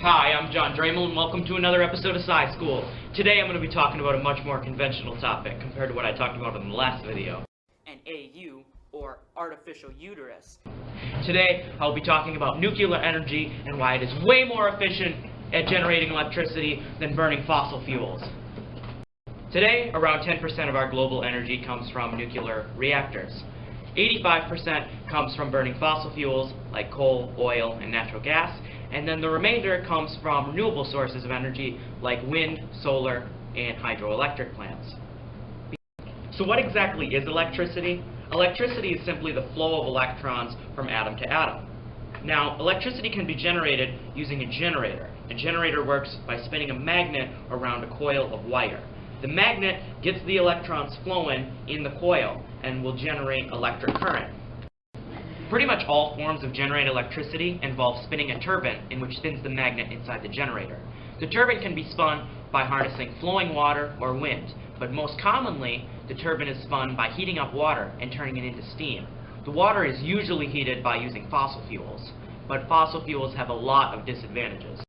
Hi, I'm John Dramel, and welcome to another episode of Sci School. Today I'm going to be talking about a much more conventional topic compared to what I talked about in the last video. An AU, or artificial uterus. Today I'll be talking about nuclear energy and why it is way more efficient at generating electricity than burning fossil fuels. Today, around 10% of our global energy comes from nuclear reactors. 85% comes from burning fossil fuels like coal, oil, and natural gas, and then the remainder comes from renewable sources of energy like wind, solar, and hydroelectric plants. So what exactly is electricity? Electricity is simply the flow of electrons from atom to atom. Now, electricity can be generated using a generator. A generator works by spinning a magnet around a coil of wire. The magnet gets the electrons flowing in the coil and will generate electric current. Pretty much all forms of generated electricity involve spinning a turbine in which spins the magnet inside the generator. The turbine can be spun by harnessing flowing water or wind, but most commonly the turbine is spun by heating up water and turning it into steam. The water is usually heated by using fossil fuels, but fossil fuels have a lot of disadvantages.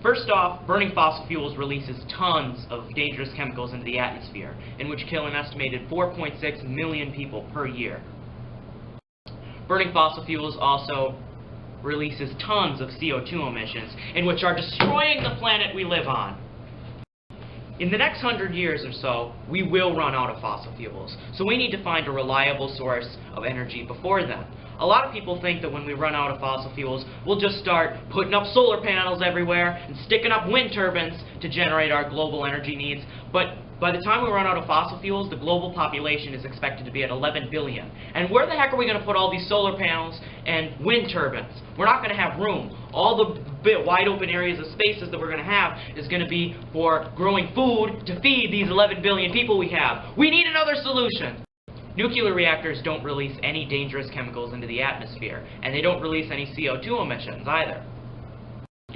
First off, burning fossil fuels releases tons of dangerous chemicals into the atmosphere, in which kill an estimated 4.6 million people per year. Burning fossil fuels also releases tons of CO2 emissions, in which are destroying the planet we live on. In the next 100 years or so, we will run out of fossil fuels, so we need to find a reliable source of energy before then. A lot of people think that when we run out of fossil fuels, we'll just start putting up solar panels everywhere and sticking up wind turbines to generate our global energy needs, but by the time we run out of fossil fuels, the global population is expected to be at 11 billion. And where the heck are we going to put all these solar panels and wind turbines? We're not going to have room. All the wide open areas of spaces that we're going to have is going to be for growing food to feed these 11 billion people we have. We need another solution. Nuclear reactors don't release any dangerous chemicals into the atmosphere, and they don't release any CO2 emissions either.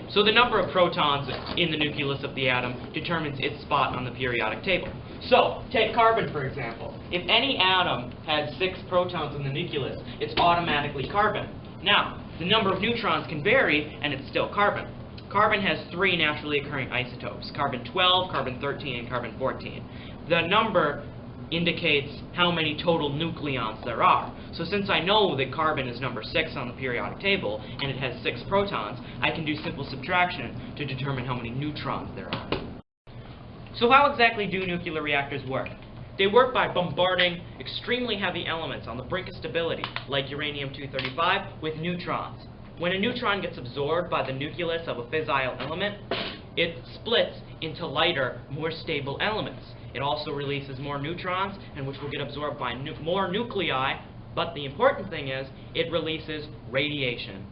So the number of protons in the nucleus of the atom determines its spot on the periodic table. So, take carbon for example. If any atom has 6 protons in the nucleus, it's automatically carbon. Now, the number of neutrons can vary, and it's still carbon. Carbon has 3 naturally occurring isotopes, carbon-12, carbon-13, and carbon-14. The number indicates how many total nucleons there are. So since I know that carbon is number 6 on the periodic table, and it has 6 protons, I can do simple subtraction to determine how many neutrons there are. So how exactly do nuclear reactors work? They work by bombarding extremely heavy elements on the brink of stability, like uranium-235, with neutrons. When a neutron gets absorbed by the nucleus of a fissile element, it splits into lighter, more stable elements. It also releases more neutrons, and which will get absorbed by more nuclei, but the important thing is, it releases radiation.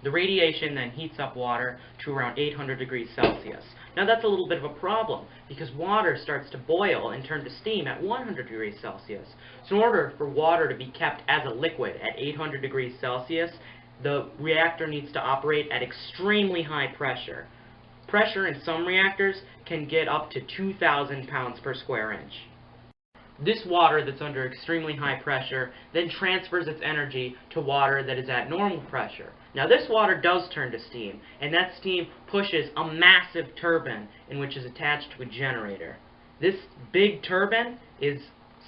The radiation then heats up water to around 800 degrees Celsius. Now that's a little bit of a problem, because water starts to boil and turn to steam at 100 degrees Celsius. So in order for water to be kept as a liquid at 800 degrees Celsius, the reactor needs to operate at extremely high pressure. Pressure in some reactors can get up to 2,000 pounds per square inch. This water that's under extremely high pressure then transfers its energy to water that is at normal pressure. Now this water does turn to steam, and that steam pushes a massive turbine in which is attached to a generator. This big turbine is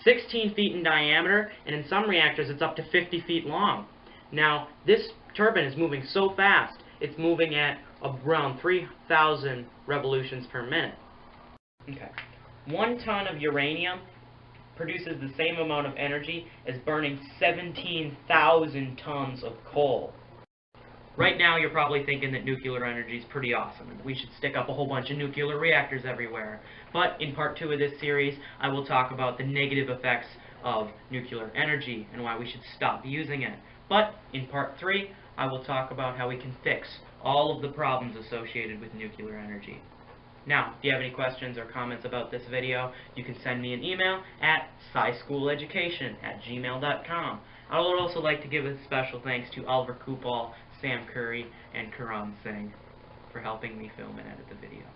16 feet in diameter, and in some reactors it's up to 50 feet long. Now this turbine is moving so fast, it's moving at around 3,000 revolutions per minute. Okay. 1 ton of uranium produces the same amount of energy as burning 17,000 tons of coal. Right now you're probably thinking that nuclear energy is pretty awesome and we should stick up a whole bunch of nuclear reactors everywhere. But in part 2 of this series, I will talk about the negative effects of nuclear energy and why we should stop using it. But in part 3, I will talk about how we can fix all of the problems associated with nuclear energy. Now, if you have any questions or comments about this video, you can send me an email at scieschooleducation@gmail.com. I would also like to give a special thanks to Oliver Kupal, Sam Curry, and Karan Singh for helping me film and edit the video.